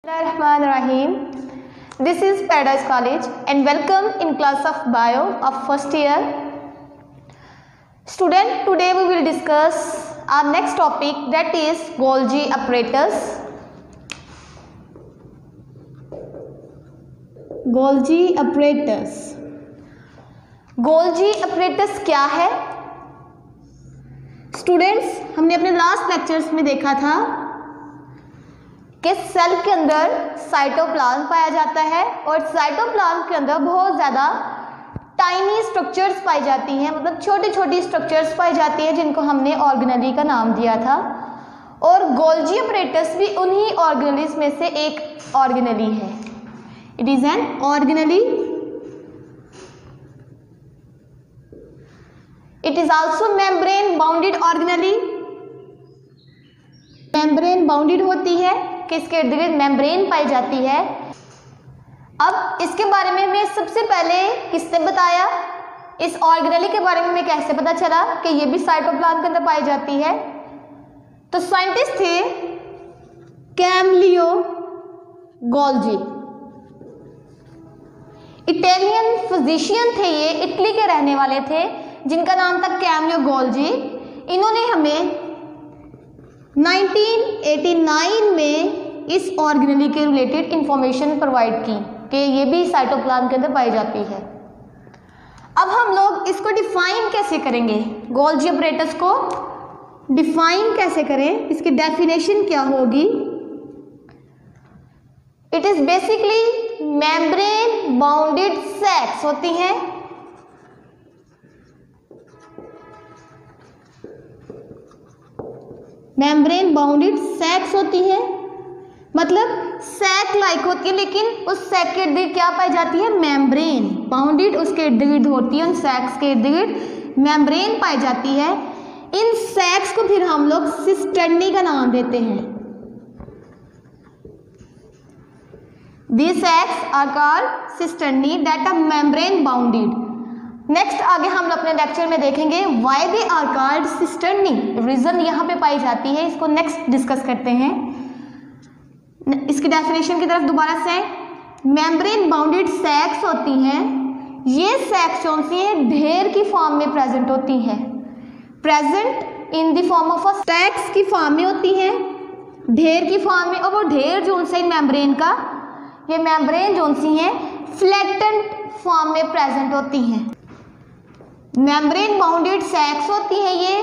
Bismillahirrahmanirrahim. This is Paradise College and welcome in class of Bio of first year. Student, today we will discuss our next topic, that is Golgi apparatus. Golgi apparatus. Golgi apparatus क्या है? Students, हमने अपने last lectures में देखा था कि cell के अंदर साइटोप्लाज्म पाया जाता है और साइटोप्लाज्म के अंदर बहुत ज़्यादा टाइनी स्ट्रक्चर्स पाई जाती हैं, मतलब छोटी छोटी स्ट्रक्चर्स पाई जाती हैं जिनको हमने ऑर्गेनेली का नाम दिया था। और गोल्जी apparatus भी उन्हीं ऑर्गेनेलीज में से एक ऑर्गेनेली है। It is an organelle. It is also membrane bounded organelle. Membrane bounded होती है कि इसके इर्द गिर्द मेम्ब्रेन पाई जाती है। अब इसके बारे में हमें सबसे पहले किसने बताया, इस ऑर्गेनेली के बारे में हमें कैसे पता चला कि ये भी साइटोप्लाज्म के अंदर पाई जाती है? तो साइंटिस्ट थे कैमलियो गोल्जी, इटालियन फिजिशियन थे। ये इटली के रहने वाले थे जिनका नाम था कैमलियो गोल्जी। इन्होंने हमें 1989 में इस ऑर्गेनेली के रिलेटेड इंफॉर्मेशन प्रोवाइड की कि ये भी साइटोप्लाज्म के अंदर पाई जाती है। अब हम लोग इसको डिफाइन कैसे करेंगे, गोल्जी apparatus को डिफाइन कैसे करें, इसकी डेफिनेशन क्या होगी? It is basically membrane bounded sacs होती हैं। मेम्ब्रेन बाउंडेड सैक्स होती है, मतलब सैक लाइक होती है, लेकिन उस सैक के इर्द गिर्द क्या पाई जाती है? मेम्ब्रेन। बाउंडेड उसके इर्द गिर्द होती है, उन सैक्स के इर्द गिर्द मेम्ब्रेन पाई जाती है। इन सैक्स को फिर हम लोग सिस्टर्नी का नाम देते हैं। These sacs are called cisternae that are membrane bounded. Next आगे हम अपने लेक्चर में देखेंगे why they are called cisternae, region यहाँ पे पाई जाती है, इसको नेक्स्ट डिस्कस करते हैं। इसकी डेफिनेशन की तरफ दोबारा से, मेम्ब्रेन बाउंडेड सैक्स होती हैं। ये सैक्स कौन सी हैं? ढेर की फॉर्म में प्रेजेंट होती हैं, present in the form of sacs की फॉर्म में होती हैं, ढेर की फॉर्म में। और वो ढेर जो सी मेम्ब्रेन का, ये मेम्ब्रेन जो सी हैं फ्लैटेंड फॉर्म में प्रेजेंट होती हैं। मेम्ब्रेन बाउंडेड सैक्स होती है ये,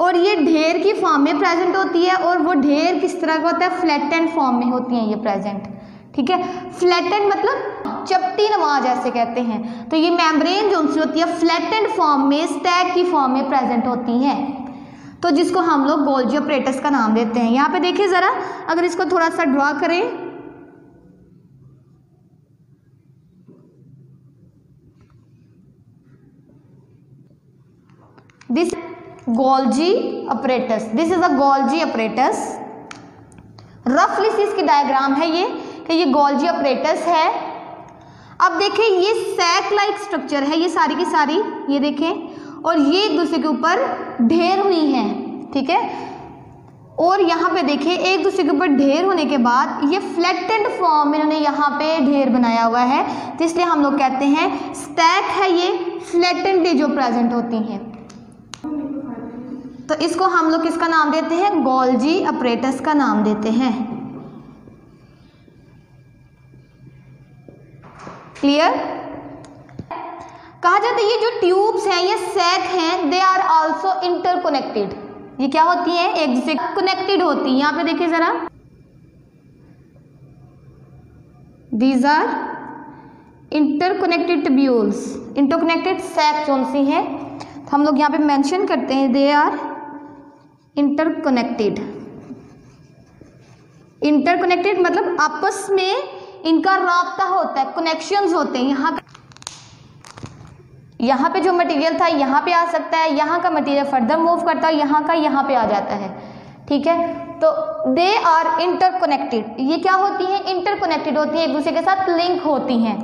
और ये ढेर की फॉर्म में प्रेजेंट होती है। और वो ढेर किस तरह का होता है? फ्लैटेंड फॉर्म में होती हैं ये प्रेजेंट। ठीक है, फ्लैटेंड मतलब चपटी नुमा जैसे कहते हैं। तो ये मेम्ब्रेन जो सी होती है फ्लैटेंड फॉर्म में, स्टैक की फॉर्म में प्रेजेंट होती हैं, तो जिसको हम लोग गोल्जी apparatus का नाम देते हैं। यहाँ पे देखिए ज़रा, अगर इसको थोड़ा सा ड्रॉ करें, this Golgi apparatus, this is a Golgi apparatus। रफली सी इसकी डायग्राम है ये कि ये गोल्जी apparatus है। अब देखें ये सैक लाइक स्ट्रक्चर है, ये सारी की सारी, ये देखें, और ये एक दूसरे के ऊपर ढेर हुई हैं। ठीक है, और यहाँ पे देखिए एक दूसरे के ऊपर ढेर होने के बाद ये फ्लैटेंड फॉर्म में इन्होंने यहाँ पे ढेर बनाया हुआ है, तो इसलिए हम लोग कहते हैं स्टैक है ये, फ्लैटेंड जो प्रेजेंट होती हैं। तो इसको हम लोग किसका नाम देते हैं? गोल्जी apparatus का नाम देते हैं। क्लियर? कहा जाता है ये जो ट्यूब्स हैं, ये सैक हैं, दे आर आल्सो इंटरकनेक्टेड। ये क्या होती हैं? एक दूसरे से कनेक्टेड होती हैं। यहाँ पे देखिए जरा, these are interconnected tubules. Interconnected sac कौन सी हैं? तो हम लोग यहाँ पे मेंशन करते हैं दे आर इंटरकनेक्टेड। इंटरकनेक्टेड मतलब आपस में इनका राब्ता होता है, कनेक्शंस होते हैं। यहाँ पे जो मटेरियल था यहाँ पे आ सकता है, यहाँ का मटेरियल फर्दर मूव करता है, यहाँ का यहाँ पे आ जाता है। ठीक है, तो दे आर इंटरकनेक्टेड। ये क्या होती हैं? इंटरकनेक्टेड होती हैं, एक दूसरे के साथ लिंक होती हैं।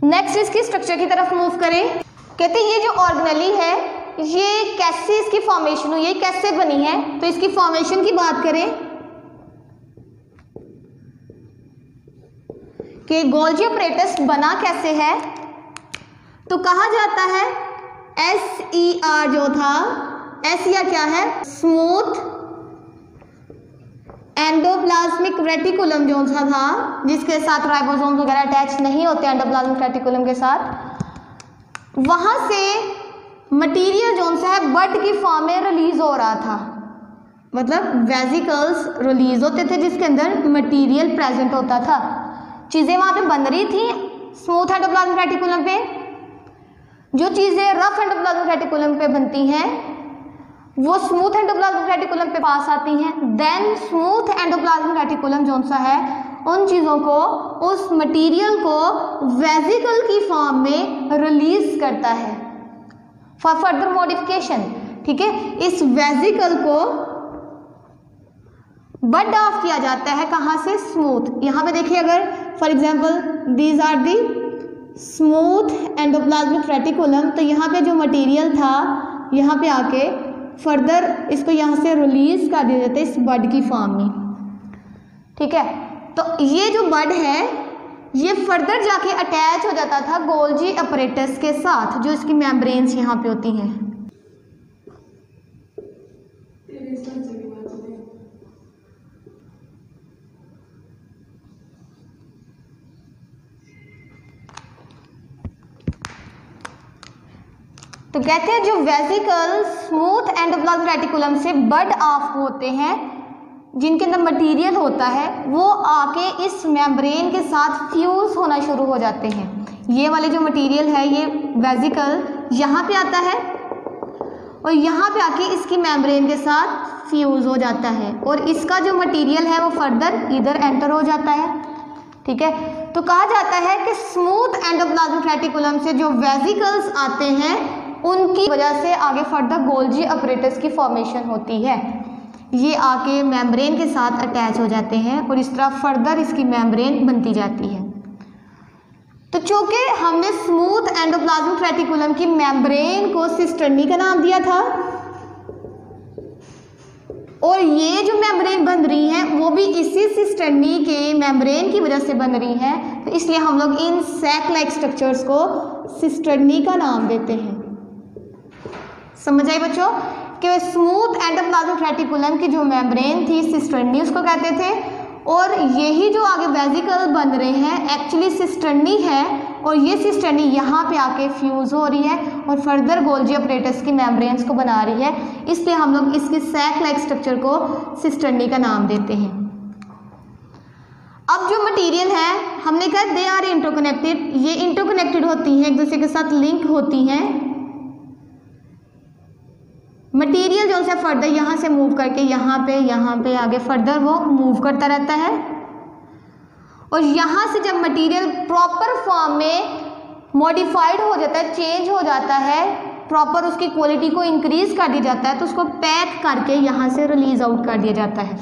नेक्स्ट इसकी स्ट्रक्चर की तरफ मूव करें। कहते हैं ये जो ऑर्गेनेली है ये कैसे इसकी फॉर्मेशन हुई है, कैसे बनी है? तो इसकी फॉर्मेशन की बात करें कि गोल्जी अपरेटस बना कैसे है, तो कहा जाता है SER जो था, SER क्या है, स्मूथ एंडोप्लाज्मिक रेटिकुलम जो सा था, जिसके साथ राइबोसोम वगैरह अटैच नहीं होते एंडोप्लाज्मिक रेटिकुलम के साथ, वहां से मटेरियल जो सा है बड की फॉर्म में रिलीज हो रहा था। मतलब वेजिकल्स रिलीज होते थे जिसके अंदर मटेरियल प्रेजेंट होता था। चीज़ें वहाँ पे बन रही थी स्मूथ एंडोप्लाज्मिक रेटिकुलम पे। जो चीज़ें रफ एंडोप्लाज्मिक रेटिकुलम पे बनती हैं वो स्मूथ एंडोप्लाज्मिक रेटिकुलम पे पास आती हैं। देन स्मूथ एंडोप्लाज्मिक रेटिकुलम जो सा है उन चीज़ों को, उस मटेरियल को वेजिकल की फॉर्म में रिलीज करता है फॉर फर्दर मॉडिफिकेशन। ठीक है, इस वेजिकल को बड ऑफ किया जाता है कहाँ से, स्मूथ। यहाँ पे देखिए, अगर for example these are the smooth endoplasmic reticulum, तो यहाँ पे जो मटेरियल था यहाँ पे आके फर्दर इसको यहाँ से रिलीज कर दिया जाता है इस बड की फॉर्म में। ठीक है, तो ये जो बड है ये फर्दर जाके अटैच हो जाता था गोल्जी अपरेटस के साथ, जो इसकी मेम्ब्रेन्स यहाँ पे होती हैं। तो कहते हैं जो वेजिकल स्मूथ एंडोप्लाज्मिक रेटिकुलम से बड ऑफ होते हैं, जिनके अंदर मटेरियल होता है, वो आके इस मेम्ब्रेन के साथ फ्यूज होना शुरू हो जाते हैं। ये वाले जो मटेरियल है ये वेजिकल यहाँ पे आता है और यहाँ पे आके इसकी मेम्ब्रेन के साथ फ्यूज हो जाता है और इसका जो मटेरियल है वो फर्दर इधर एंटर हो जाता है। ठीक है, तो कहा जाता है कि स्मूथ एंडोप्लाज्मिक रेटिकुलम से जो वेजिकल्स आते हैं उनकी वजह से आगे फर्दर गोल्जी अपरेटस की फॉर्मेशन होती है। ये आके मेम्ब्रेन के साथ अटैच हो जाते हैं और इस तरह फर्दर इसकी मेम्ब्रेन बनती जाती है। तो चूंकि हमने स्मूथ एंडोप्लाज्मिक रेटिकुलम की मेम्ब्रेन को सिस्टर्नी का नाम दिया था और ये जो मेम्ब्रेन बन रही है वो भी इसी सिस्टर्नी के मेम्ब्रेन की वजह से बन रही है, तो इसलिए हम लोग इन सैक लाइक स्ट्रक्चर्स को सिस्टर्नी का नाम देते हैं। समझ आई बच्चों कि स्मूथ एंडोप्लाज्मिक रेटिकुलम की जो मेम्ब्रेन थी सिस्टर्नी उसको कहते थे, और यही जो आगे वेजिकल बन रहे हैं एक्चुअली सिस्टर्नी है और ये सिस्टर्नी यहाँ पे आके फ्यूज हो रही है और फर्दर गोल्जी अपरेटस की मेम्ब्रेन्स को बना रही है, इसलिए हम लोग इसकी सैक लाइक स्ट्रक्चर को सिस्टर्नी का नाम देते हैं। अब जो मटेरियल है हमने कहा दे आर इंटरकनेक्टेड, ये इंटरकनेक्टेड होती हैं, एक दूसरे के साथ लिंक होती हैं। मटेरियल जो है फर्दर यहाँ से मूव करके यहाँ पे आगे फर्दर वो मूव करता रहता है और यहाँ से जब मटेरियल प्रॉपर फॉर्म में मॉडिफाइड हो जाता है, चेंज हो जाता है, प्रॉपर उसकी क्वालिटी को इंक्रीज कर दिया जाता है, तो उसको पैक करके यहाँ से रिलीज आउट कर दिया जाता है।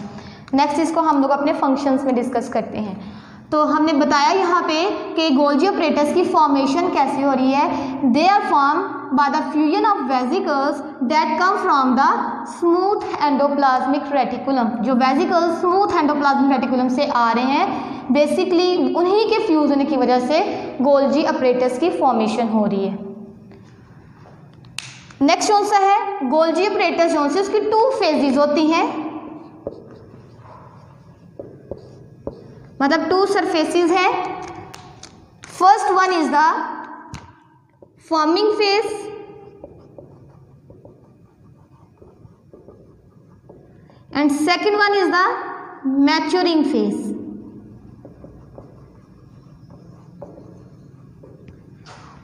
नेक्स्ट इसको हम लोग अपने फंक्शंस में डिस्कस करते हैं। तो हमने बताया यहाँ पे कि गोल्जी अपरेटस की फॉर्मेशन कैसे हो रही है। They are form by the fusion of vesicles that come from the smooth endoplasmic reticulum. जो वेजिकल्स स्मूथ एंडोप्लाज्मिक रेटिकुलम से आ रहे हैं बेसिकली उन्हीं के फ्यूज होने की वजह से गोल्जी अपरेटस की फॉर्मेशन हो रही है। नेक्स्ट कौन सा है, गोल्जी अपरेटस जो है उसकी 2 फेजेस होती हैं, मतलब 2 सरफेसेस हैं। First one is the forming phase and second one is the maturing phase.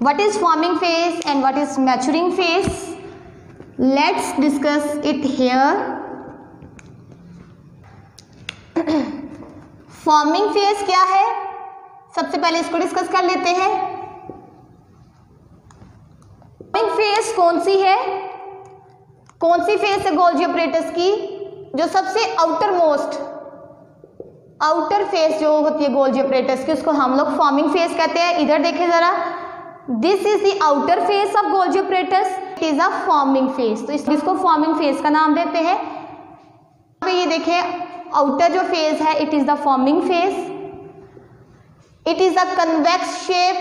What is forming phase and what is maturing phase? Let's discuss it here. Forming phase क्या है, सबसे पहले इसको डिस्कस कर लेते हैं। फॉर्मिंग फेज कौन सी है, कौन सी फेज है गोल्जी अपरेटस की, जो सबसे आउटर फेज जो होती है गोल्जी अपरेटस की उसको हम लोग फॉर्मिंग फेज कहते हैं। इधर देखें जरा, this is the outer face of Golgi apparatus, it is a forming phase, तो इसको फॉर्मिंग फेज का नाम देते हैं। ये देखें आउटर जो फेज है it is the forming phase, it is a convex shape.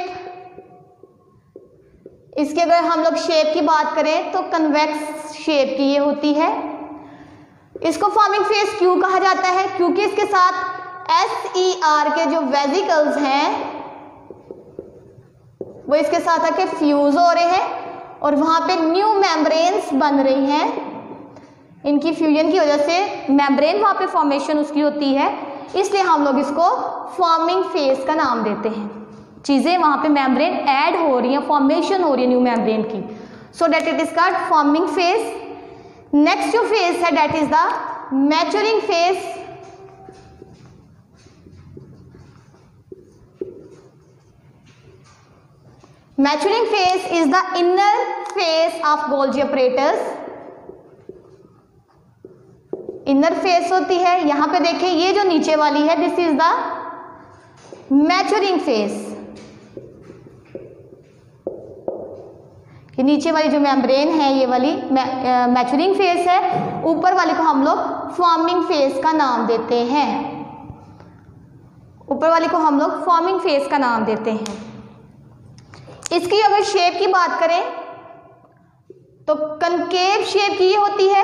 इसके अगर हम लोग शेप की बात करें तो कन्वेक्स शेप की ये होती है। इसको फॉर्मिंग फेस क्यों कहा जाता है? क्योंकि इसके साथ SER के जो वेसिकल्स हैं वो इसके साथ आके फ्यूज हो रहे हैं और वहां पे न्यू मेम्ब्रेन्स बन रही हैं। इनकी फ्यूजन की वजह से मेम्ब्रेन वहां पे फॉर्मेशन उसकी होती है, इसलिए हम लोग इसको फॉर्मिंग फेस का नाम देते हैं। चीजें वहां पे मेम्ब्रेन ऐड हो रही हैं, फॉर्मेशन हो रही है न्यू मेम्ब्रेन की, so that it is called forming face. Next जो फेस है that is the maturing face. Maturing phase is the inner phase of Golgi apparatus. Inner face होती है, यहां पे देखें ये जो नीचे वाली है this is the maturing face. ये नीचे वाली जो मेम्ब्रेन है ये वाली मैच्योरिंग फेस है, ऊपर वाले को हम लोग फॉर्मिंग फेस का नाम देते हैं। ऊपर वाले को हम लोग फॉर्मिंग फेस का नाम देते हैं। इसकी अगर शेप की बात करें तो कनकेव शेप की होती है।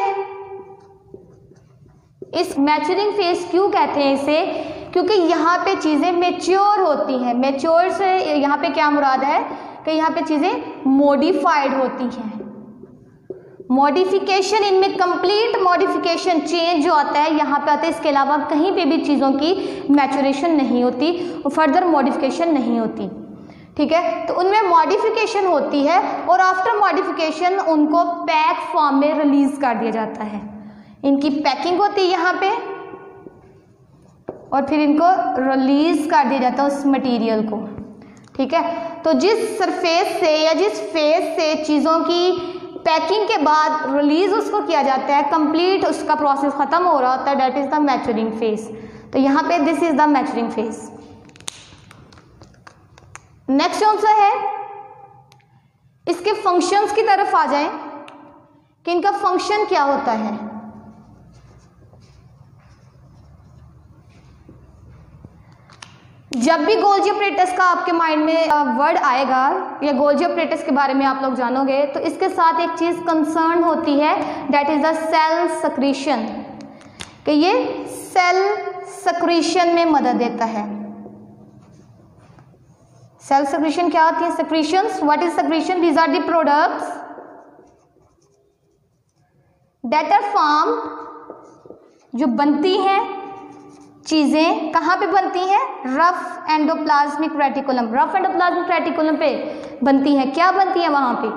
इस मैच्योरिंग फेस क्यों कहते हैं इसे? क्योंकि यहाँ पे चीजें मेच्योर होती हैं। मेच्योर से यहाँ पे क्या मुराद है कि यहाँ पे चीजें मॉडिफाइड होती हैं। मॉडिफिकेशन, इनमें कंप्लीट मॉडिफिकेशन, चेंज जो आता है यहाँ पे आता है। इसके अलावा कहीं पे भी चीज़ों की मैच्योरेशन नहीं होती, फर्दर मॉडिफिकेशन नहीं होती। ठीक है, तो उनमें मॉडिफिकेशन होती है और आफ्टर मॉडिफिकेशन उनको पैक फॉर्म में रिलीज कर दिया जाता है। इनकी पैकिंग होती है यहाँ पे और फिर इनको रिलीज कर दिया जाता है उस मटेरियल को। ठीक है, तो जिस सरफेस से या जिस फेस से चीज़ों की पैकिंग के बाद रिलीज उसको किया जाता है, कंप्लीट उसका प्रोसेस खत्म हो रहा होता है, that is the maturing face. तो यहाँ पे this is the maturing face. Next कौन सा है? इसके फंक्शंस की तरफ आ जाएं कि इनका फंक्शन क्या होता है। जब भी गोल्जी अपरेटस का आपके माइंड में वर्ड आएगा या गोल्जी अपरेटस के बारे में आप लोग जानोगे तो इसके साथ एक चीज कंसर्न होती है, that is the cell secretion, कि ये सेल सक्रीशन में मदद देता है। सेल सक्रीशन क्या होती है? Secretions, what is secretion? These are the products that are formed, जो बनती हैं चीजें कहाँ पे बनती हैं? Rough endoplasmic reticulum. Rough endoplasmic reticulum पे बनती हैं। क्या बनती है वहां पे?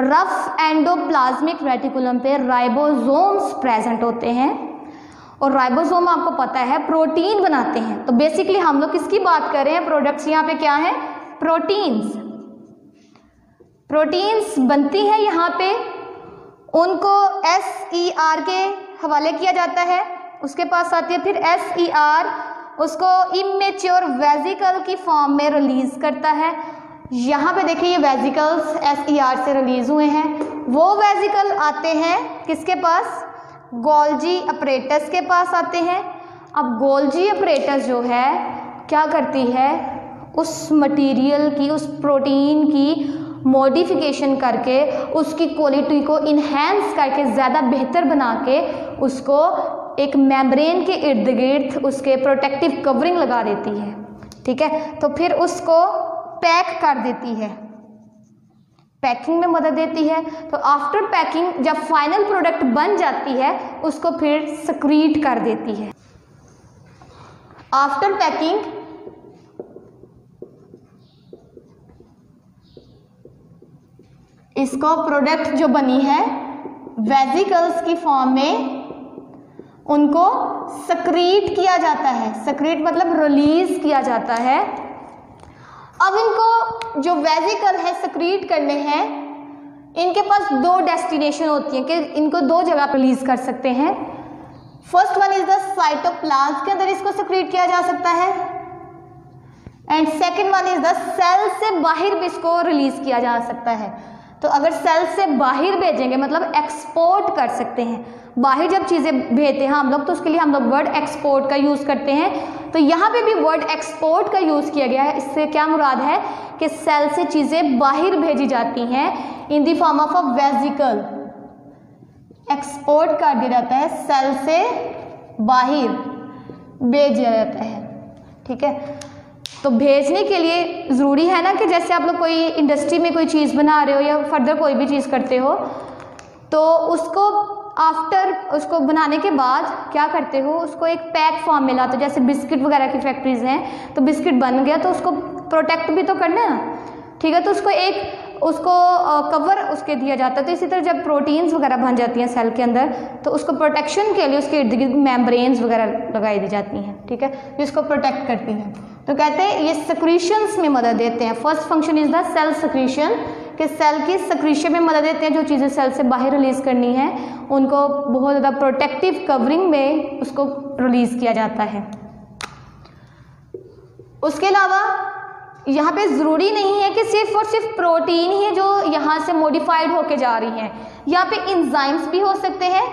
रफ एंडोप्लाज्मिक रेटिकुलम पे राइबोसोम्स प्रेजेंट होते हैं और राइबोसोम आपको पता है प्रोटीन बनाते हैं। तो बेसिकली हम लोग किसकी बात कर रहे हैं? प्रोडक्ट्स यहाँ पे क्या है? प्रोटीन्स। प्रोटीन्स बनती हैं यहाँ पे, उनको SER के हवाले किया जाता है, उसके पास आती है, फिर SER उसको इमेच्योर वेजिकल की फॉर्म में रिलीज करता है। यहाँ पे देखिए ये वेजिकल्स SER से रिलीज हुए हैं। वो वेजिकल आते हैं किसके पास? गोल्जी अपरेटस के पास आते हैं। अब गोल्जी अपरेटस जो है क्या करती है? उस मटेरियल की, उस प्रोटीन की मॉडिफिकेशन करके उसकी क्वालिटी को इन्हेंस करके ज़्यादा बेहतर बना के उसको एक मेम्ब्रेन के इर्द गिर्द उसके प्रोटेक्टिव कवरिंग लगा देती है। ठीक है, तो फिर उसको पैक कर देती है, पैकिंग में मदद देती है। तो आफ्टर पैकिंग जब फाइनल प्रोडक्ट बन जाती है उसको फिर सक्रीट कर देती है। आफ्टर पैकिंग इसको प्रोडक्ट जो बनी है वेजिकल्स की फॉर्म में उनको सक्रीट किया जाता है। सक्रीट मतलब रिलीज किया जाता है। अब इनको जो वेजिकल है सक्रीट करने हैं, इनके पास दो डेस्टिनेशन होती है कि इनको दो जगह रिलीज कर सकते हैं। First one is the cytoplasm के अंदर इसको सक्रीट किया जा सकता है and second one is the cell से बाहर भी इसको रिलीज किया जा सकता है। तो अगर सेल से बाहर भेजेंगे मतलब एक्सपोर्ट कर सकते हैं। बाहर जब चीज़ें भेजते हैं हम लोग तो उसके लिए हम लोग वर्ड एक्सपोर्ट का यूज़ करते हैं। तो यहाँ पे भी वर्ड एक्सपोर्ट का यूज़ किया गया है। इससे क्या मुराद है कि सेल से चीज़ें बाहर भेजी जाती हैं इन the form of a vesicle. Export कर दिया जाता है, सेल से बाहर भेज दिया जाता है। ठीक है, तो भेजने के लिए ज़रूरी है ना कि जैसे आप लोग कोई इंडस्ट्री में कोई चीज़ बना रहे हो या फर्दर कोई भी चीज़ करते हो तो उसको आफ्टर उसको बनाने के बाद क्या करते हो, उसको एक पैक फॉर्म में लाते हो। जैसे बिस्किट वगैरह की फैक्ट्रीज हैं तो बिस्किट बन गया तो उसको प्रोटेक्ट भी तो करना है ना। ठीक है, तो उसको कवर उसके दिया जाता है। तो इसी तरह जब प्रोटीन्स वगैरह बन जाती हैं सेल के अंदर तो उसको प्रोटेक्शन के लिए उसके इर्द गिर्द मेम्ब्रेन्स वगैरह लगाई दी जाती हैं। ठीक है, जिसको प्रोटेक्ट करती हैं। तो कहते हैं ये सिक्रीशंस में मदद देते हैं। First function is the cell secretion, कि सेल की सिक्रीशन में मदद देते हैं। जो चीज़ें सेल से बाहर रिलीज करनी है उनको बहुत ज़्यादा प्रोटेक्टिव कवरिंग में उसको रिलीज किया जाता है। उसके अलावा यहाँ पे ज़रूरी नहीं है कि सिर्फ और सिर्फ प्रोटीन ही जो यहाँ से मॉडिफाइड होके जा रही हैं, यहाँ पे एंजाइम्स भी हो सकते हैं।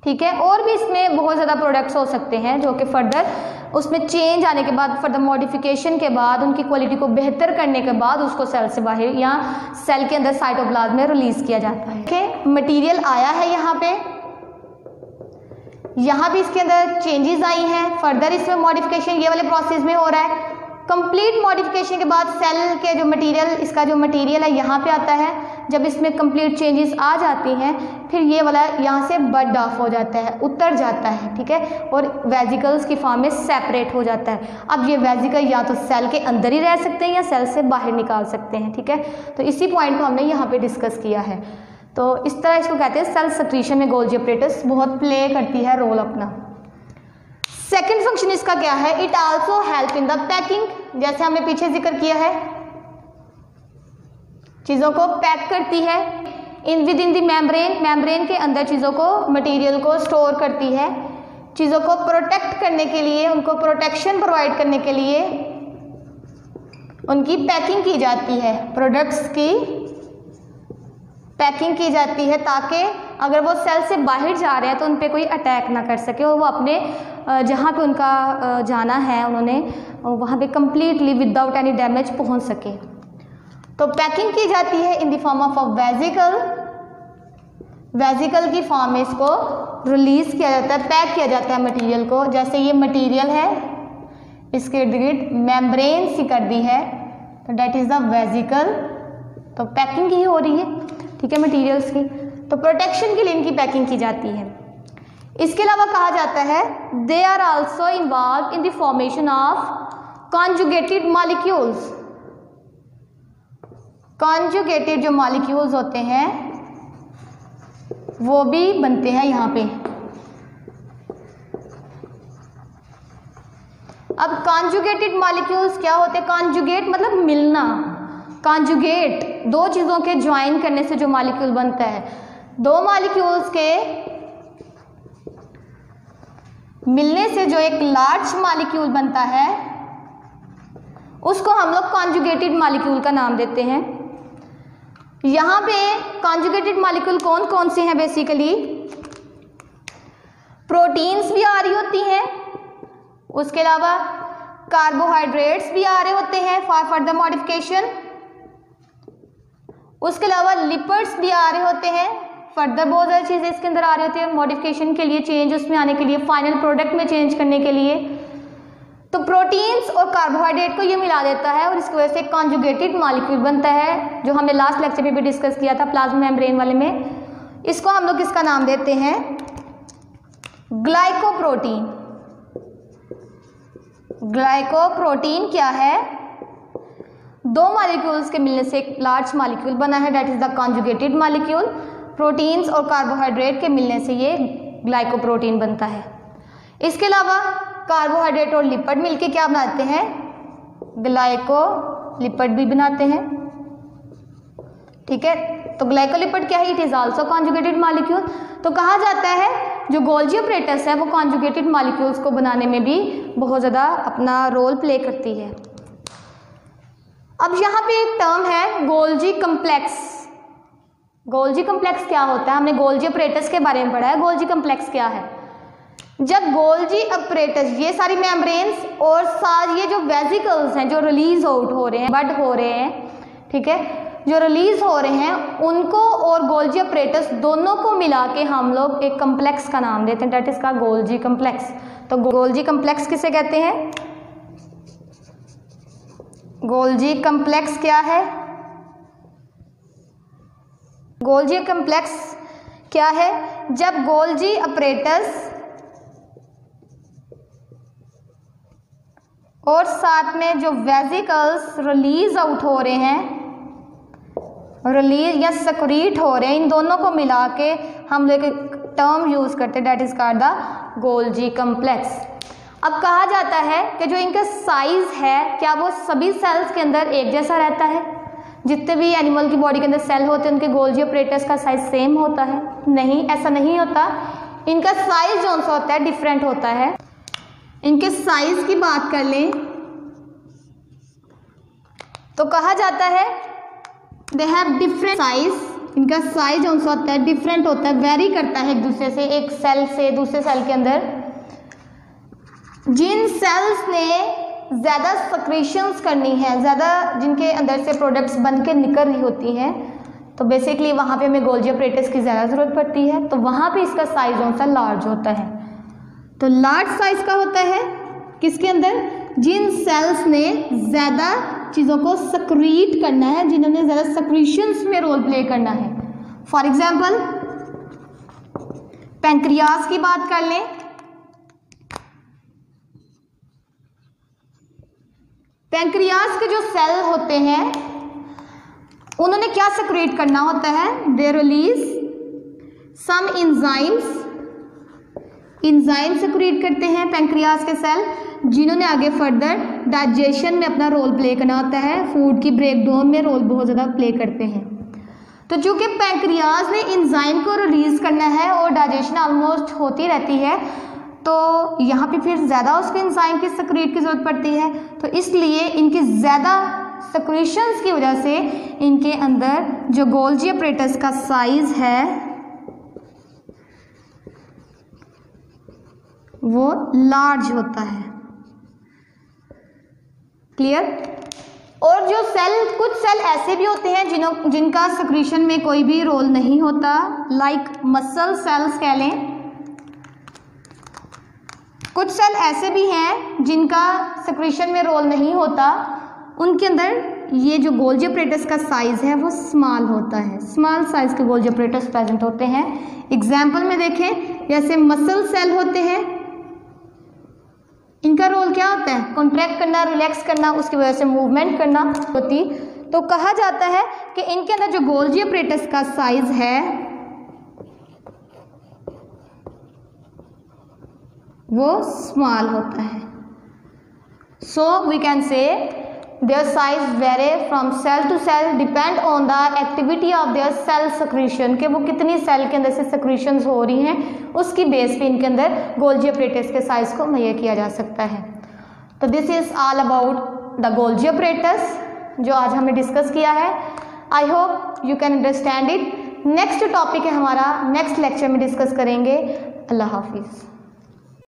ठीक है, और भी इसमें बहुत ज़्यादा प्रोडक्ट्स हो सकते हैं जो कि फर्दर उसमें चेंज आने के बाद, फर्दर मॉडिफिकेशन के बाद, उनकी क्वालिटी को बेहतर करने के बाद उसको सेल से बाहर या सेल के अंदर साइटोप्लाज्म में रिलीज किया जाता है। ठीक, मटीरियल आया है यहाँ भी इसके अंदर चेंजेस आई हैं। फर्दर इसमें मॉडिफिकेशन ये वाले प्रोसेस में हो रहा है। कंप्लीट मॉडिफिकेशन के बाद सेल के जो मटेरियल, इसका जो मटेरियल है यहाँ पे आता है। जब इसमें कंप्लीट चेंजेस आ जाती हैं फिर ये वाला यहाँ से बड ऑफ हो जाता है, उतर जाता है। ठीक है, और वेजिकल्स की फॉर्म में सेपरेट हो जाता है। अब ये वेजिकल या तो सेल के अंदर ही रह सकते हैं या सेल से बाहर निकाल सकते हैं। ठीक है, तो इसी पॉइंट को हमने यहाँ पे डिस्कस किया है। तो इस तरह इसको कहते हैं सेल सिक्रीशन में गोल्जी अपरेटस बहुत प्ले करती है रोल अपना। सेकेंड फंक्शन इसका क्या है, it also help in the packing. जैसे हमने पीछे जिक्र किया है, चीज़ों को पैक करती है with in the membrane, membrane के अंदर चीज़ों को, मटेरियल को स्टोर करती है। चीज़ों को प्रोटेक्ट करने के लिए, उनको प्रोटेक्शन प्रोवाइड करने के लिए उनकी पैकिंग की जाती है, प्रोडक्ट्स की पैकिंग की जाती है ताकि अगर वो सेल से बाहर जा रहे हैं तो उन पर कोई अटैक ना कर सके और वो अपने जहाँ पे उनका जाना है उन्होंने वहाँ पे कम्प्लीटली विदाउट एनी डैमेज पहुँच सके। तो पैकिंग की जाती है इन the form of a vesicle. Vesicle की फॉर्म में इसको रिलीज किया जाता है, पैक किया जाता है मटेरियल को। जैसे ये मटेरियल है, इसके इर्द गिर्द मेम्ब्रेन सी कर दी है तो डेट इज़ द वेजिकल। तो पैकिंग ही हो रही है, ठीक है, मटेरियल्स की। तो प्रोटेक्शन के लिए इनकी पैकिंग की जाती है। इसके अलावा कहा जाता है they are also involve in the formation of conjugated molecules. Conjugated जो मॉलिक्यूल्स होते हैं वो भी बनते हैं यहाँ पे। अब कॉन्जुगेटेड मॉलिक्यूल्स क्या होते हैं? कॉन्जुगेट मतलब मिलना, कॉन्जुगेट दो चीज़ों के ज्वाइन करने से जो मॉलिक्यूल बनता है, दो मॉलिक्यूल्स के मिलने से जो एक लार्ज मॉलिक्यूल बनता है उसको हम लोग कॉन्जुगेटेड मॉलिक्यूल का नाम देते हैं। यहाँ पे कॉन्जुगेटेड मॉलिक्यूल कौन कौन से हैं? बेसिकली प्रोटीन्स भी आ रही होती हैं, उसके अलावा कार्बोहाइड्रेट्स भी आ रहे होते हैं फॉर फर्दर मॉडिफिकेशन, उसके अलावा लिपिड्स भी आ रहे होते हैं, फर्दर बहुत सारी चीज़ें इसके अंदर आ रही होती है मॉडिफिकेशन के लिए, चेंज उसमें आने के लिए, फाइनल प्रोडक्ट में चेंज करने के लिए। तो प्रोटीन्स और कार्बोहाइड्रेट को ये मिला देता है और इसकी वजह से कॉन्जुगेटेड मॉलिक्यूल बनता है, जो हमने लास्ट लेक्चर में भी डिस्कस किया था प्लाज्मा मेम्ब्रेन वाले में। इसको हम लोग किसका नाम देते हैं? ग्लाइकोप्रोटीन। ग्लाइकोप्रोटीन क्या है? दो मॉलिक्यूल्स के मिलने से एक लार्ज मॉलिक्यूल बना है, that is the conjugated molecule. Proteins और कार्बोहाइड्रेट के मिलने से ये ग्लाइकोप्रोटीन बनता है। इसके अलावा कार्बोहाइड्रेट और लिपिड मिलके क्या बनाते हैं? ग्लाइकोलिपिड भी बनाते हैं, ठीक है। तो ग्लाइकोलिपिड क्या है? It is also conjugated molecule. तो कहा जाता है जो गोल्जी अपरेटस है वो कॉन्जुगेटेड मॉलिक्यूल्स को बनाने में भी बहुत ज़्यादा अपना रोल प्ले करती है। अब यहाँ पे एक टर्म है गोल्जी कम्प्लेक्स। गोल्जी कम्प्लेक्स क्या होता है? हमने गोल्जी अपरेटस के बारे में पढ़ा है। गोल्जी कम्प्लेक्स क्या है? जब गोल्जी अपरेटस, ये सारी मेम्ब्रेन्स और सारे ये जो वेसिकल्स हैं जो रिलीज आउट हो रहे हैं, बड हो रहे हैं, ठीक है, जो रिलीज हो रहे हैं, उनको और गोल्जी अपरेटस दोनों को मिला के हम लोग एक कम्प्लेक्स का नाम देते हैं, डेट इज का गोल्जी कम्प्लेक्स। तो गोल्जी कम्प्लेक्स किसे कहते हैं? गोल्जी कम्प्लेक्स क्या है? गोल्जी कम्प्लेक्स क्या है? जब गोल्जी अपरेटस और साथ में जो वेसिकल्स रिलीज आउट हो रहे हैं, रिलीज या सक्रीट हो रहे हैं, इन दोनों को मिला के हम लोग एक टर्म यूज करते हैं, that is called the Golgi complex. अब कहा जाता है कि जो इनका साइज है, क्या वो सभी सेल्स के अंदर एक जैसा रहता है? जितने भी एनिमल की बॉडी के अंदर सेल होते हैं उनके गोल्जी अपरेटस का साइज सेम होता है? नहीं, ऐसा नहीं होता। इनका साइज जो सा होता है डिफरेंट होता है। इनके साइज की बात कर लें तो कहा जाता है दे हैव डिफरेंट साइज। इनका साइज जो सा होता है डिफरेंट होता है, वेरी करता है एक दूसरे से, एक सेल से दूसरे सेल के अंदर। जिन सेल्स ने ज़्यादा सक्रीशंस करनी है, ज़्यादा जिनके अंदर से प्रोडक्ट्स बन के निकल रही होती हैं, तो बेसिकली वहाँ पे हमें गोल्जी अपरेटस की ज़्यादा ज़रूरत पड़ती है, तो वहाँ पे इसका साइज जो सा लार्ज होता है। तो लार्ज साइज का होता है किसके अंदर? जिन सेल्स ने ज़्यादा चीज़ों को सक्रीट करना है, जिन्होंने ज़्यादा सक्रीशंस में रोल प्ले करना है। फॉर एग्जाम्पल पैंक्रियास की बात कर लें। पैंक्रियास के जो सेल होते हैं उन्होंने क्या सक्रीट करना होता है? They release some enzymes, enzyme secrete करते हैं पैंक्रियास के सेल, जिन्होंने आगे फर्दर डाइजेशन में अपना रोल प्ले करना होता है, फूड की ब्रेकडाउन में रोल बहुत ज़्यादा प्ले करते हैं। तो चूँकि पैंक्रियास ने एंजाइम को रिलीज करना है और डाइजेशन ऑलमोस्ट होती रहती है, तो यहाँ पे फिर ज़्यादा उसके एंजाइम की सक्रीट की ज़रूरत पड़ती है। तो इसलिए इनकी ज़्यादा सक्रीशंस की वजह से इनके अंदर जो गोल्जी अपरेटस का साइज है वो लार्ज होता है। क्लियर? और जो सेल, कुछ सेल ऐसे भी होते हैं जिनका सक्रीशन में कोई भी रोल नहीं होता, लाइक मसल सेल्स कह लें। कुछ सेल ऐसे भी हैं जिनका सक्रीशन में रोल नहीं होता, उनके अंदर ये जो गोल्जी अपरेटस का साइज है वो स्मॉल होता है, स्मॉल साइज के गोल्जी अपरेटस प्रेजेंट होते हैं। एग्जाम्पल में देखें, जैसे मसल सेल होते हैं, इनका रोल क्या होता है? कॉन्ट्रैक्ट करना, रिलैक्स करना, उसकी वजह से मूवमेंट करना होती। तो कहा जाता है कि इनके अंदर जो गोल्जी अपरेटस का साइज है वो स्मॉल होता है। So we can say their size vary from cell to cell, depend on the activity of their cell secretion, कि वो कितनी सेल के अंदर से सक्रीशंस हो रही हैं, उसकी बेस पे इनके अंदर गोल्जी अपरेटस के साइज को मेजर किया जा सकता है। तो this is all about the Golgi apparatus जो आज हमने डिस्कस किया है। I hope you can understand it. Next topic है हमारा, नेक्स्ट लेक्चर में डिस्कस करेंगे। अल्लाह हाफिज़।